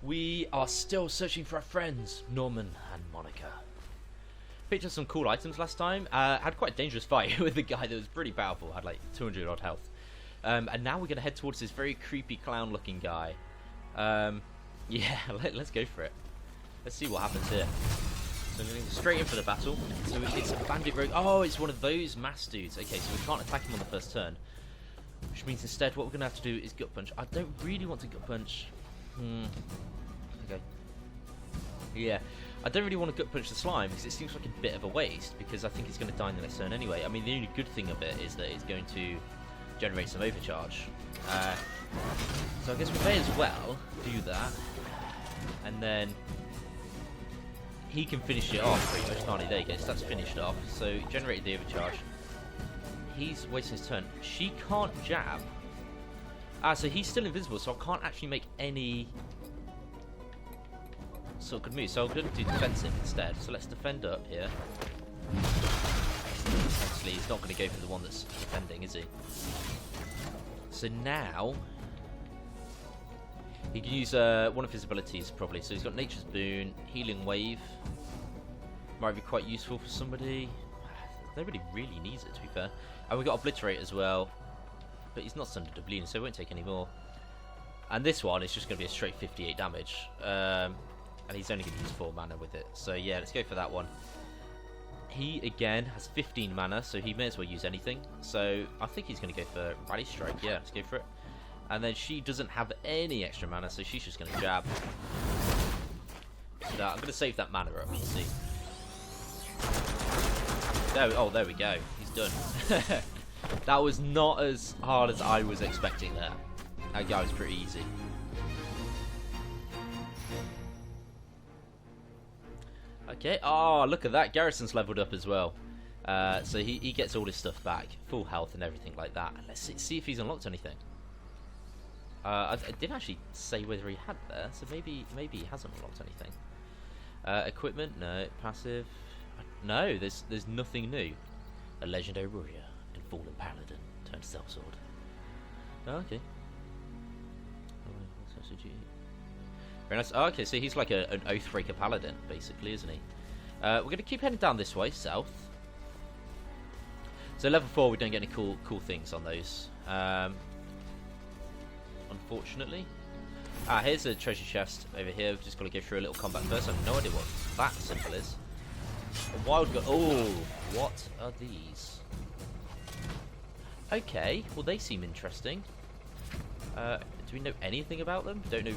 We are still searching for our friends, Norman and Monica. Picked up some cool items last time. Had quite a dangerous fight with a guy that was pretty powerful. Had like 200 odd health. And now we're going to head towards this very creepy clown-looking guy. Yeah, let's go for it. Let's see what happens here. So I'm going straight in for the battle. So it's a bandit rogue. Oh, it's one of those mass dudes. Okay, so we can't attack him on the first turn. Which means instead what we're going to have to do is gut punch. I don't really want to gut punch. Okay. Yeah, I don't really want to gut punch the slime because it seems like a bit of a waste because I think he's going to die in the next turn anyway. I mean, the only good thing of it is that it's going to generate some overcharge. So I guess we may as well do that. And then he can finish it off pretty much, can't he? There you go, so that's finished off. So he generated the overcharge. He's wasting his turn. She can't jab. So he's still invisible, so I can't actually make any sort of good moves. So I'm going to do defensive instead. So let's defend up here. Obviously, he's not going to go for the one that's defending, is he? So now he can use one of his abilities probably. So he's got Nature's Boon, Healing Wave. Might be quite useful for somebody. Nobody really needs it, to be fair. And we've got Obliterate as well. But he's not Sundered Oblivion, so he won't take any more. And this one is just going to be a straight 58 damage. And he's only going to use 4 mana with it. So yeah, let's go for that one. He, again, has 15 mana, so he may as well use anything. So I think he's going to go for Rally Strike. Yeah, let's go for it. And then she doesn't have any extra mana, so she's just going to jab. So I'm going to save that mana up, you see. Oh, there we go. He's done. That was not as hard as I was expecting there. That guy was pretty easy. Okay. Oh, look at that. Garrison's leveled up as well. So he gets all his stuff back. Full health and everything like that. Let's see if he's unlocked anything. I didn't actually say whether he had there, so maybe he hasn't unlocked anything. Equipment? No. Passive? No, there's nothing new. A legendary warrior and fallen paladin turned sellsword. Oh, okay. Very nice. Oh, okay, so he's like an Oathbreaker paladin, basically, isn't he? We're going to keep heading down this way, south. So level 4, we don't get any cool things on those. Unfortunately. Here's a treasure chest over here. We've just got to go through a little combat first. I have no idea what that symbol is. A wild gun. Oh, what are these? Okay, well they seem interesting. Do we know anything about them? Don't know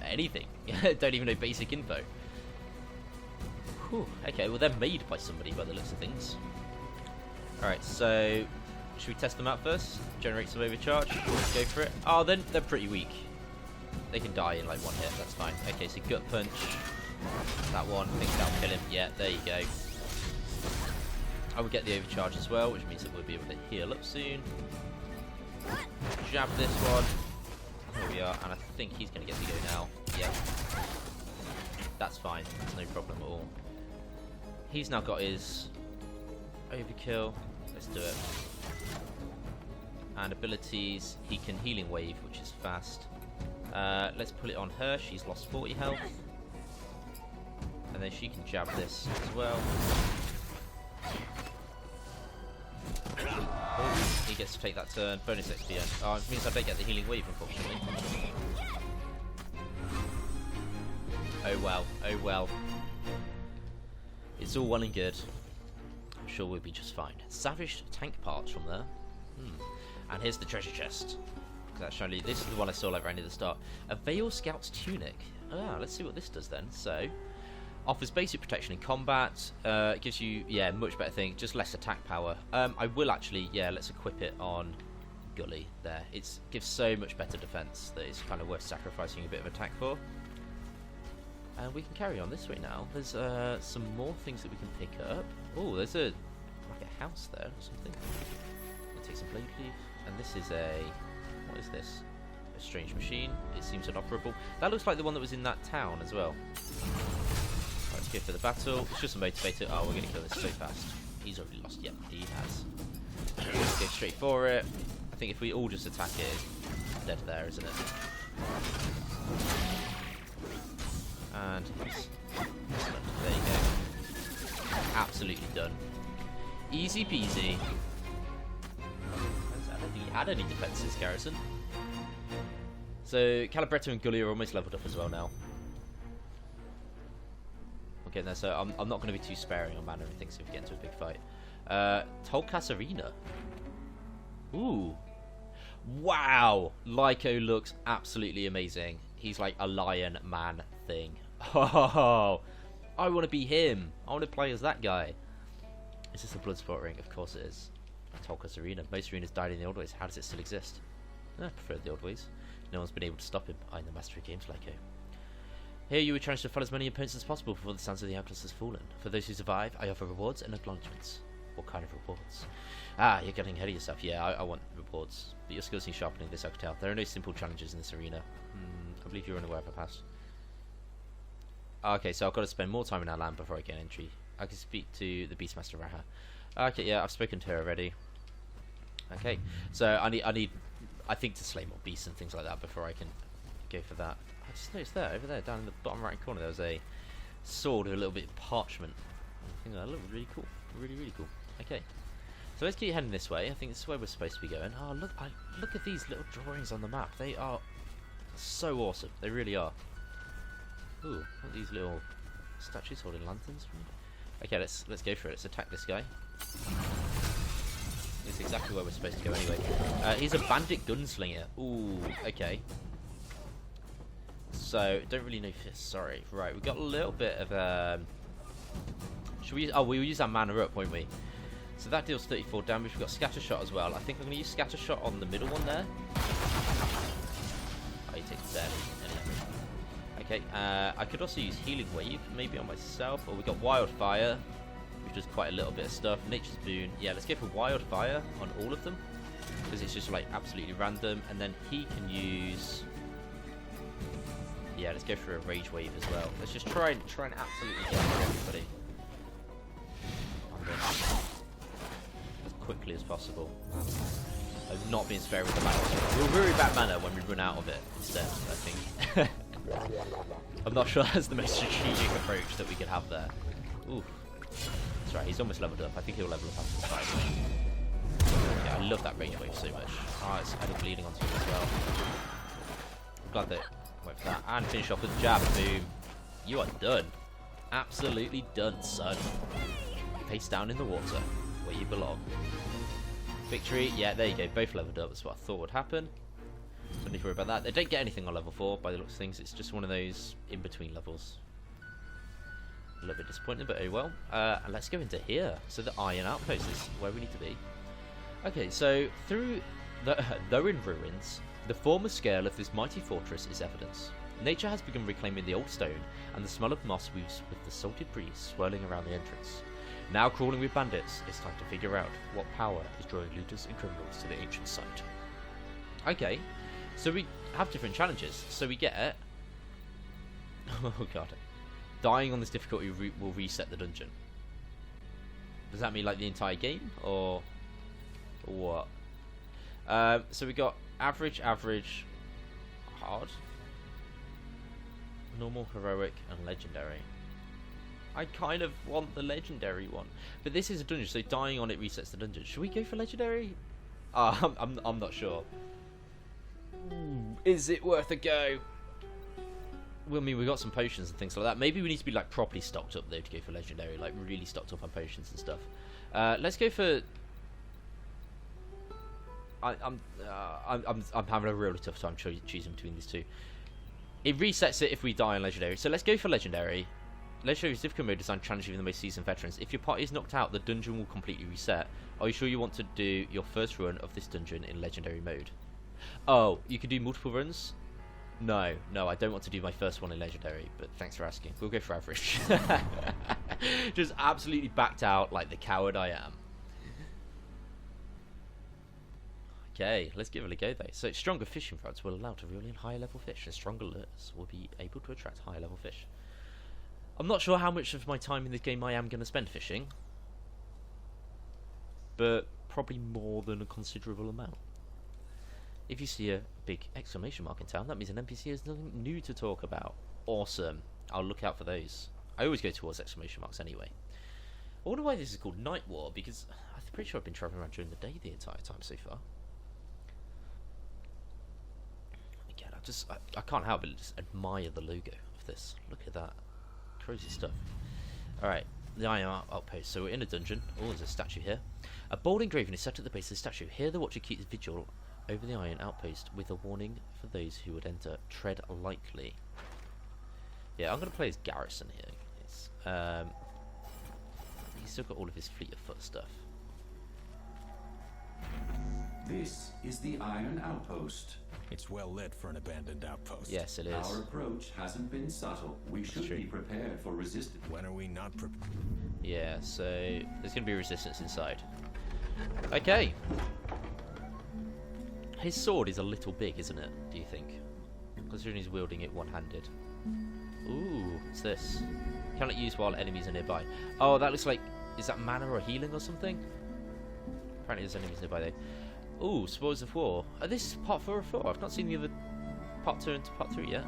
anything. Don't even know basic info. Whew. Okay, well they're made by somebody by the looks of things. Alright, so should we test them out first? Generate some overcharge. Let's go for it. Oh, then they're pretty weak. They can die in like one hit, that's fine. Okay, so gut punch. That one, I think that'll kill him. Yeah, there you go. I will get the overcharge as well, which means that we'll be able to heal up soon. Jab this one. Here we are, and I think he's going to get to go now. Yep. That's fine. That's no problem at all. He's now got his overkill. Let's do it. And abilities. He can Healing Wave, which is fast. Let's put it on her. She's lost 40 health. And then she can jab this as well. Oh, he gets to take that turn. Bonus XP. Oh, it means I don't get the Healing Wave, unfortunately. Oh well. Oh well. It's all well and good. I'm sure we'll be just fine. Savage tank parts from there. And here's the treasure chest. Actually, this is the one I saw like right near the start. A Veil Scout's Tunic. Let's see what this does then. So, offers basic protection in combat. Gives you, yeah, much better thing. Just less attack power. I will actually, yeah, let's equip it on Gully there. It gives so much better defense that it's kind of worth sacrificing a bit of attack for. And we can carry on this way now. There's some more things that we can pick up. Oh, there's like a house there or something. We'll take some blade leaf. And this is what is this? A strange machine. It seems inoperable. That looks like the one that was in that town as well. Right, let's go for the battle. It's just a motivator. Oh, we're going to kill this so fast. He's already lost. Yep, he has. Let's go straight for it. I think if we all just attack it, it's dead there, isn't it? land. Nice. Excellent. There you go. Absolutely done. Easy peasy. I don't think he had any defences, Garrison. So Calabretto and Gully are almost leveled up as well now. Okay, there. So I'm not going to be too sparing on mana and things if we get into a big fight. Tolkas Arena. Ooh. Wow. Lyco looks absolutely amazing. He's like a lion man thing. Oh, I want to be him. I want to play as that guy. Is this a Bloodsport ring? Of course it is. Tolkas Arena. Most arenas died in the old ways. How does it still exist? I prefer the old ways. No one's been able to stop him. I am the master of games, Lyco. Here you will challenge to fight as many opponents as possible before the sands of the Hourglass has fallen. For those who survive, I offer rewards and acknowledgements. What kind of rewards? Ah, you're getting ahead of yourself. Yeah, I want rewards. But your skills need sharpening, this I can tell. There are no simple challenges in this arena. I believe you're unaware of a pass. Okay, so I've got to spend more time in our land before I get entry. I can speak to the Beastmaster Raha. Okay, yeah, I've spoken to her already. Okay, so I need, I think, to slay more beasts and things like that before I can go for that. I just noticed there, over there, down in the bottom right corner, there was a sword with a little bit of parchment. I think that looked really cool. Really, really cool. Okay. So let's keep heading this way. I think this is where we're supposed to be going. Oh, look at these little drawings on the map. They are so awesome. They really are. Ooh, what are these little statues holding lanterns? Okay, let's go for it. Let's attack this guy. It's exactly where we're supposed to go anyway. He's a bandit gunslinger. Ooh, okay. So, don't really know fists. Sorry. Right, we've got a little bit of should we use, we'll use our mana up, won't we? So that deals 34 damage. We've got Scatter Shot as well. I think I'm going to use Scatter Shot on the middle one there. Oh, he takes barely any damage. Okay, I could also use Healing Wave, maybe on myself. Or we've got Wildfire, which does quite a little bit of stuff. Nature's Boon. Yeah, let's go for Wildfire on all of them. Because it's just like absolutely random. And then he can use... Yeah, let's go for a Rage Wave as well. Let's just try and absolutely get everybody. As quickly as possible. I've not been sparing with the mana. We'll worry about mana when we run out of it instead, I think. I'm not sure that's the most strategic approach that we could have there. Ooh. That's right, he's almost leveled up. I think he'll level up after the fight. Yeah, I love that Rage Wave so much. Oh, it's adding bleeding onto him as well. Glad that I went for that. And finish off with jab. Boom. You are done. Absolutely done, son. Face down in the water, where you belong. Victory, yeah, there you go, both leveled up. That's what I thought would happen. Don't need to worry about that. They don't get anything on level 4 by the looks of things. It's just one of those in-between levels. A little bit disappointing, but oh well. And let's go into here. So the Iron Outpost is where we need to be. Okay, so through though in ruins, the former scale of this mighty fortress is evidence. Nature has begun reclaiming the old stone, and the smell of moss weaves with the salted breeze swirling around the entrance. Now crawling with bandits, it's time to figure out what power is drawing looters and criminals to the ancient site. Okay, so we have different challenges. So we get... Oh god. Dying on this difficulty route will reset the dungeon. Does that mean like the entire game? Or what? So we got average, hard, normal, heroic, and legendary. I kind of want the legendary one, but this is a dungeon, so dying on it resets the dungeon. Should we go for legendary? I'm not sure. Is it worth a go? Well, I mean, we got some potions and things like that. Maybe we need to be like properly stocked up though to go for legendary, like really stocked up on potions and stuff. Let's go for. I'm having a really tough time choosing between these two. It resets it if we die on legendary, so let's go for legendary. Legendary's difficult mode designed challenging even the most seasoned veterans. If your party is knocked out, the dungeon will completely reset. Are you sure you want to do your first run of this dungeon in legendary mode? Oh, you can do multiple runs? No, I don't want to do my first one in legendary, but thanks for asking. We'll go for average. Just absolutely backed out like the coward I am. Okay, let's give it a go though. So stronger fishing rods will allow to reel in higher level fish, and stronger lures will be able to attract higher level fish. I'm not sure how much of my time in this game I am going to spend fishing, but probably more than a considerable amount. If you see a big exclamation mark in town, that means an NPC has nothing new to talk about. Awesome. I'll look out for those. I always go towards exclamation marks anyway. I wonder why this is called Nightwar, because I'm pretty sure I've been travelling around during the day the entire time so far. Again, I can't help but just admire the logo of this. Look at that. Crazy stuff. Alright, the Iron Outpost. So we're in a dungeon. Oh, there's a statue here. A bold engraving is set at the base of the statue. Here the watcher keeps vigil over the Iron Outpost with a warning for those who would enter. Tread lightly. Yeah, I'm going to play as Garrison here. He's still got all of his fleet of foot stuff. This is the Iron Outpost. It's well lit for an abandoned outpost. Yes, it is. Our approach hasn't been subtle. We should be prepared for resistance. When are we not prepared? Yeah, so there's going to be resistance inside. Okay. His sword is a little big, isn't it? Do you think? Considering he's wielding it one-handed. Ooh, what's this? Cannot use while enemies are nearby. Oh, that looks like... Is that mana or healing or something? Apparently there's enemies nearby though. Ooh, Spoils of War. This is part 4 of 4. I've not seen the other part 2 and part 3 yet.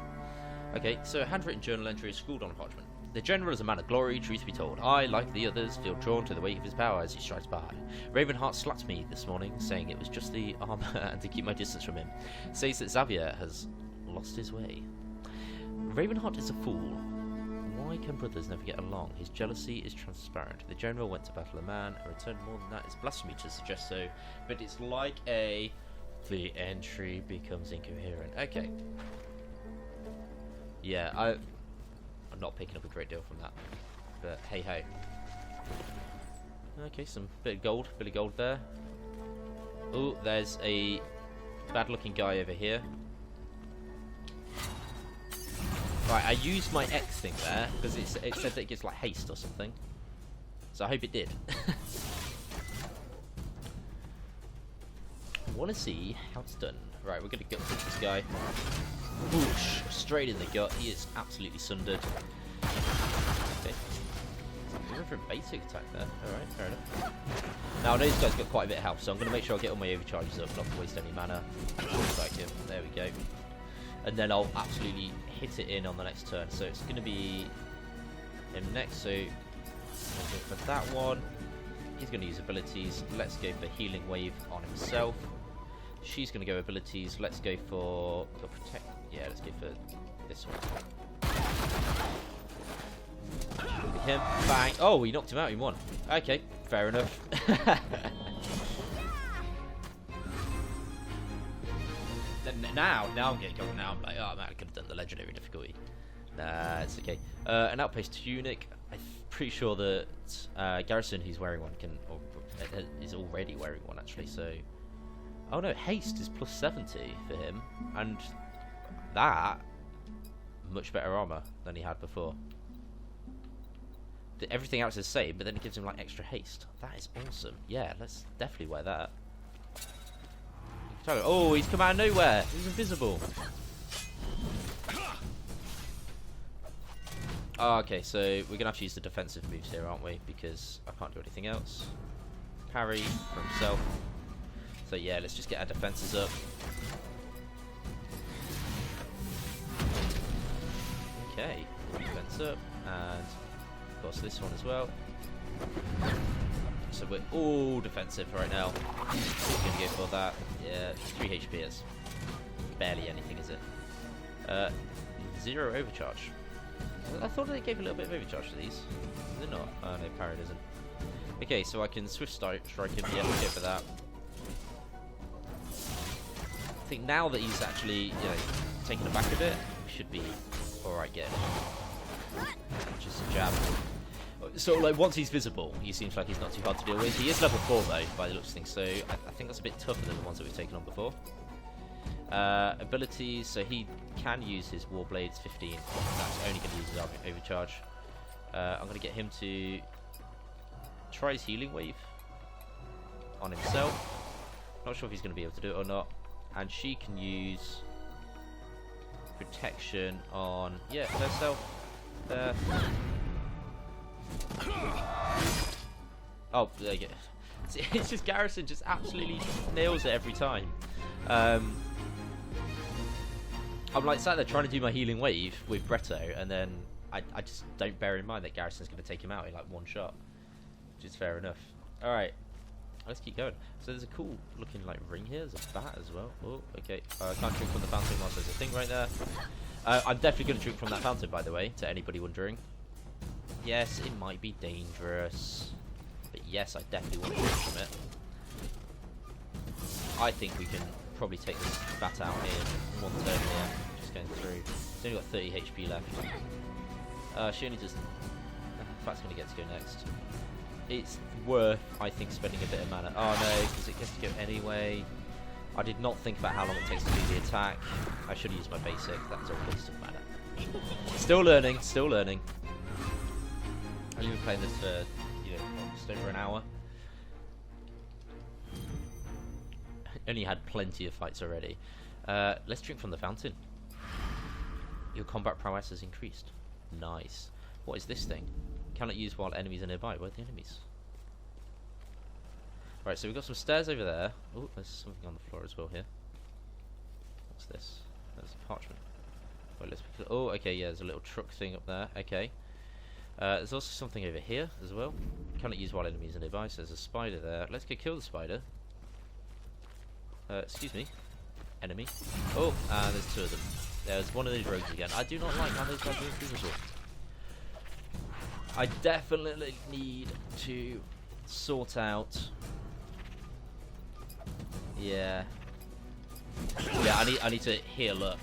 Okay, so a handwritten journal entry is scrawled on parchment. The general is a man of glory, truth be told. I, like the others, feel drawn to the weight of his power as he strides by. Ravenheart slapped me this morning, saying it was just the armor and to keep my distance from him. Says that Xavier has lost his way. Ravenheart is a fool. Why can brothers never get along? His jealousy is transparent. The general went to battle a man and returned more than that. It's blasphemy to suggest so, but it's like a... The entry becomes incoherent. Okay. Yeah, I'm not picking up a great deal from that, but hey ho. Okay, some bit of gold, there. Oh, there's a bad-looking guy over here. Right, I used my X thing there because it said that it gives like haste or something. So I hope it did. I want to see how it's done. Right, we're going to gut punch this guy. Whoosh, straight in the gut. He is absolutely sundered. Okay. We went for a basic attack there. Alright, fair enough. Now I know this guy's got quite a bit of health, so I'm going to make sure I get all my overcharges up, not to waste any mana. Strike him. There we go. And then I'll absolutely hit it in on the next turn. So it's going to be him next. So for that one, he's going to use abilities. Let's go for Healing Wave on himself. She's going to go abilities. Let's go for protect. Yeah, let's go for this one. Look at him. Bang. Oh, he knocked him out. He won. Okay, fair enough. Now I'm getting going. Now I'm like, oh man, I could have done the legendary difficulty. Nah, it's okay. An outpost tunic. I'm pretty sure that Garrison, who's wearing one, or is already wearing one actually. So, oh no, haste is plus 70 for him, and that much better armor than he had before. Everything else is the same, but then it gives him like extra haste. That is awesome. Yeah, let's definitely wear that. Oh, he's come out of nowhere. He's invisible. Oh, okay, so we're going to have to use the defensive moves here, aren't we? Because I can't do anything else. Parry for himself. So yeah, let's just get our defenses up. Okay, defense up. And of course this one as well. So we're all defensive right now. We're going to go for that. Yeah, 3 HP is barely anything, is it? 0 overcharge. I thought they gave a little bit of overcharge to these. Is it not? Oh no, parry doesn't. Okay, so I can swift strike him. Yeah, we'll go for that. I think now that he's actually, you know, taken aback a bit, we should be alright getting him. Just a jab. So, like, once he's visible, he seems like he's not too hard to deal with. He is level 4, though, by the looks of things, so I think that's a bit tougher than the ones that we've taken on before. Abilities, so he can use his Warblades 15. That's only going to use his overcharge. I'm going to get him to try his Healing Wave on himself. Not sure if he's going to be able to do it or not. And she can use Protection on, yeah, herself. There. Oh, there you go. It's just Garrison just absolutely nails it every time. I'm like sat there trying to do my Healing Wave with Bretto, and then I just don't bear in mind that Garrison's going to take him out in like one shot, which is fair enough. All right, let's keep going. So there's a cool looking like ring here. There's a bat as well. Oh, okay. Can't drink from the fountain whilst there's a thing right there. I'm definitely going to drink from that fountain, by the way, to anybody wondering. Yes, it might be dangerous, but yes, I definitely want to drink from it. I think we can probably take this bat out in one turn here. Just going through. It's only got 30 HP left. She only does. Bat's going to get to go next. It's worth, I think, spending a bit of mana. Oh no, because it gets to go anyway. I did not think about how long it takes to do the attack. I should have used my basic. That's a waste of mana. Still learning, still learning. I've been playing this for, almost over an hour. Only had plenty of fights already. Let's drink from the fountain. Your combat prowess has increased. Nice. What is this thing? Cannot use while enemies are nearby. Where are the enemies? Right, so we've got some stairs over there. Oh, there's something on the floor as well here. What's this? There's a parchment. Wait, let's pick it. Oh, okay, yeah, there's a little truck thing up there. Okay. There's also something over here as well. Cannot use while enemies are nearby. So there's a spider there. Let's go kill the spider. Excuse me. Enemy. Oh, and there's two of them. There's one of these rogues again. I do not like how those guys are invisible. I definitely need to sort out. Yeah. Yeah, I need to heal up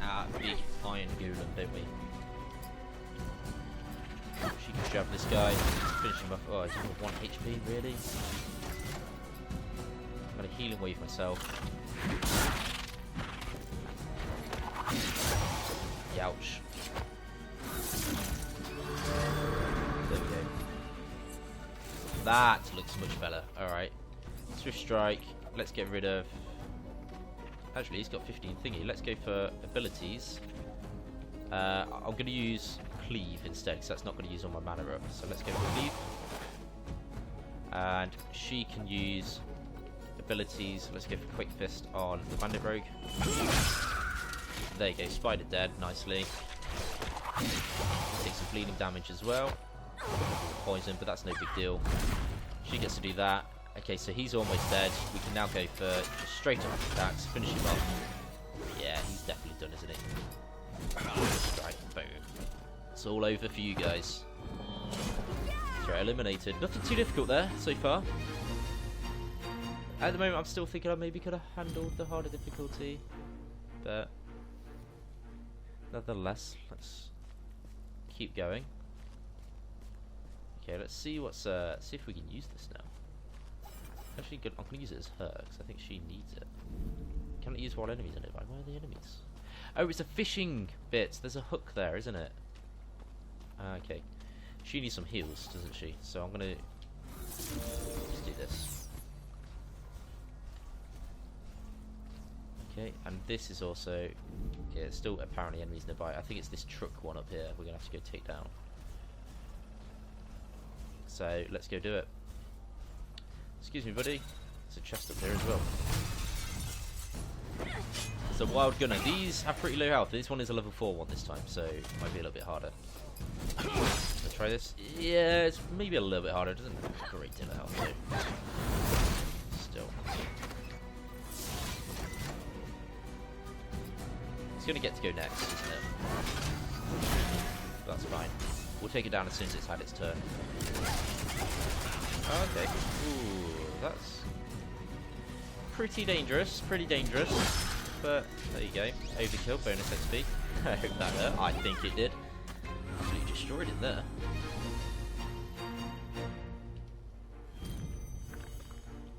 our big iron golem, don't we? She can jab this guy, finish him off. Oh, he's only 1 HP, really? I'm gonna healing wave myself. Youch. There we go. That looks much better. Alright. Swift strike. Let's get rid of... Actually, he's got 15 thingy. Let's go for abilities. I'm going to use cleave instead, because that's not going to use all my mana up. So let's go for cleave. And she can use abilities. Let's go for quick fist on the bandit rogue. There you go. Spider dead. Nicely. Take some bleeding damage as well. Poison, but that's no big deal. She gets to do that. Okay, so he's almost dead. We can now go for just straight up attacks, finish him off. Yeah, he's definitely done, isn't he? Strike, boom. It's all over for you guys. Threat eliminated. Nothing too difficult there so far. At the moment, I'm still thinking I maybe could have handled the harder difficulty, but nonetheless, let's keep going. Okay, let's see what's see if we can use this now. Actually, good. I'm gonna use it as her because I think she needs it. Can it use while enemies are nearby? Where are the enemies? Oh, it's a fishing bit. There's a hook there, isn't it? Okay. She needs some heals, doesn't she? So I'm gonna just do this. Okay, and this is also yeah, still apparently enemies nearby. I think it's this truck one up here. We're gonna have to go take down. So let's go do it. Excuse me, buddy. There's a chest up here as well. It's a wild gunner. These have pretty low health. This one is a level 4 one this time, so it might be a little bit harder. Let's try this. Yeah, it's maybe a little bit harder. It doesn't have a great deal of health, though. Still. It's going to get to go next, isn't it? That's fine. We'll take it down as soon as it's had its turn. Okay. Ooh, that's pretty dangerous. Pretty dangerous. But there you go. Overkill, bonus XP. I hope that hurt. I think it did. Absolutely destroyed it there.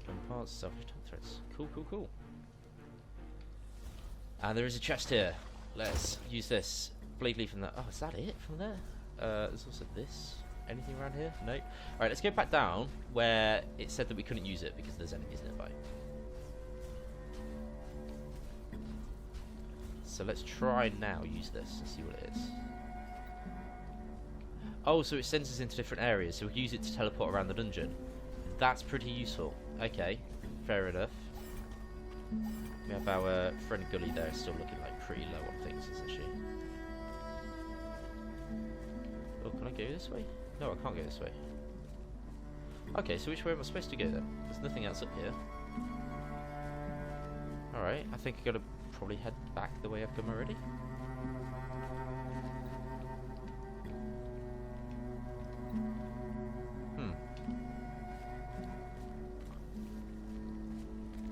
Gun parts, selfish tank threats. Cool, cool, cool. And there is a chest here. Let's use this. Blade leaf from that. Oh, is that it from there? There's also this. Anything around here? No. Alright, let's go back down where it said that we couldn't use it because there's enemies nearby. So let's try now use this and see what it is. Oh, so it sends us into different areas, so we use it to teleport around the dungeon. That's pretty useful. Okay, fair enough. We have our friend Gully there still looking like pretty low on things, isn't she? go this way? No, I can't go this way. Okay, so which way am I supposed to go then? There's nothing else up here. Alright, I think I gotta probably head back the way I've come already.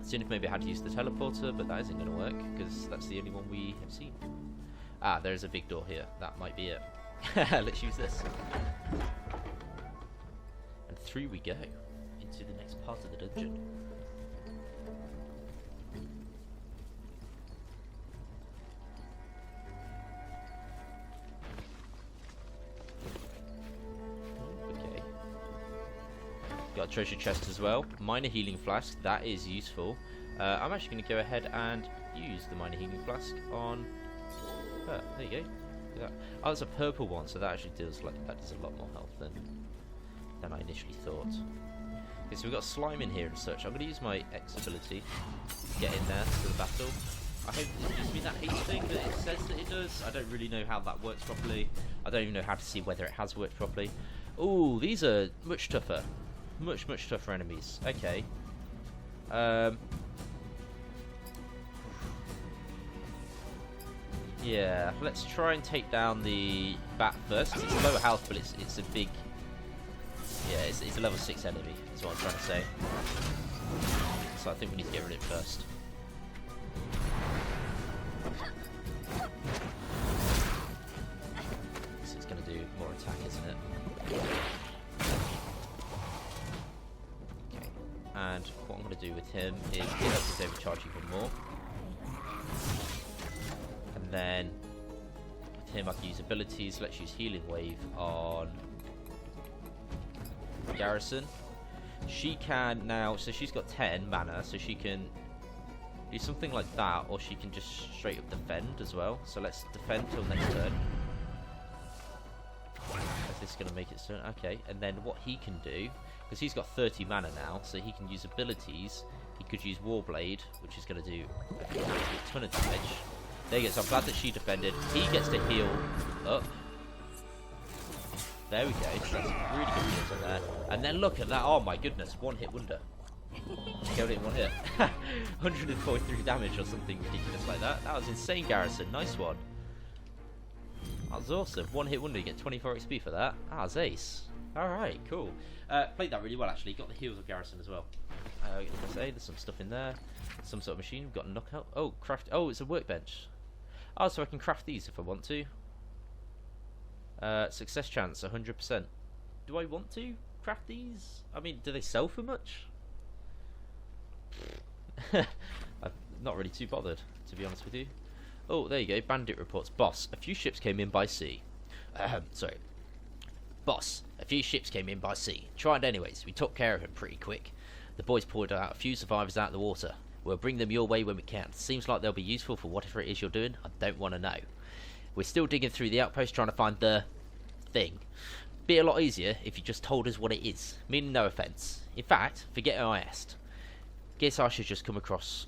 Seeing if maybe I had to use the teleporter, but that isn't going to work because that's the only one we have seen. Ah, there's a big door here. That might be it. Let's use this. And through we go into the next part of the dungeon. Okay. Got a treasure chest as well. Minor healing flask. That is useful. I'm actually going to go ahead and use the minor healing flask on. Oh, there you go. Look at that. Oh, it's a purple one, so that actually does that does a lot more health than I initially thought. Okay, so we've got slime in here and such. I'm going to use my X ability to get in there to the battle. I hope it gives me that haste thing that it says that it does. I don't really know how that works properly. I don't even know how to see whether it has worked properly. Ooh, these are much tougher. Much tougher enemies. Okay. Yeah, let's try and take down the bat first. It's lower health, but it's a big. Yeah, it's a level 6 enemy. That's what I'm trying to say. So I think we need to get rid of it first. So it's going to do more attack, isn't it? Okay. And what I'm going to do with him is get up his overcharge even more. And then with him I can use abilities. Let's use Healing Wave on Garrison. She can now, so she's got 10 mana, so she can do something like that, or she can just straight up defend as well. So let's defend till next turn. Is this going to make it turn? Okay, and then what he can do, because he's got 30 mana now, so he can use abilities. He could use Warblade, which is going to do a ton of damage. There you go, so I'm glad that she defended. He gets to heal up. There we go, so that's really good heals on there. And then look at that, oh my goodness, one hit wonder. Killed it in one hit. 143 damage or something ridiculous like that. That was insane, Garrison, nice one. That was awesome, one hit wonder, you get 24 XP for that. That was ace. Alright, cool. Played that really well actually, got the heals of Garrison as well. There's some stuff in there. Some sort of machine, we've got a knockout. Oh, craft, oh, it's a workbench. Oh, so I can craft these if I want to. Success chance 100%. Do I want to craft these? I mean, do they sell for much? I'm not really too bothered, to be honest with you. Oh, there you go. Bandit reports. Boss, a few ships came in by sea. Sorry. Boss, a few ships came in by sea. Tried anyways. We took care of them pretty quick. The boys poured out a few survivors out of the water. We'll bring them your way when we can. Seems like they'll be useful for whatever it is you're doing. I don't want to know. We're still digging through the outpost trying to find the thing. Be a lot easier if you just told us what it is. Meaning no offence. In fact, forget how I asked. Guess I should just come across.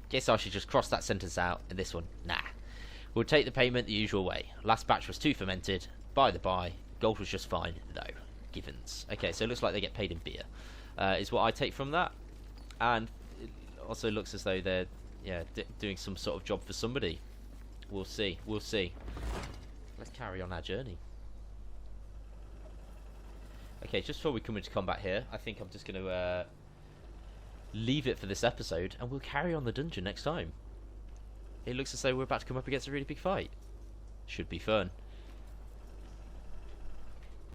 Guess I should just cross that sentence out and this one. Nah. We'll take the payment the usual way. Last batch was too fermented. By the by, gold was just fine though. Givens. Okay, so it looks like they get paid in beer. Is what I take from that. And it also looks as though they're doing some sort of job for somebody. We'll see. We'll see. Let's carry on our journey. Okay, just before we come into combat here, I think I'm just going to leave it for this episode, and we'll carry on the dungeon next time. It looks as though we're about to come up against a really big fight. Should be fun.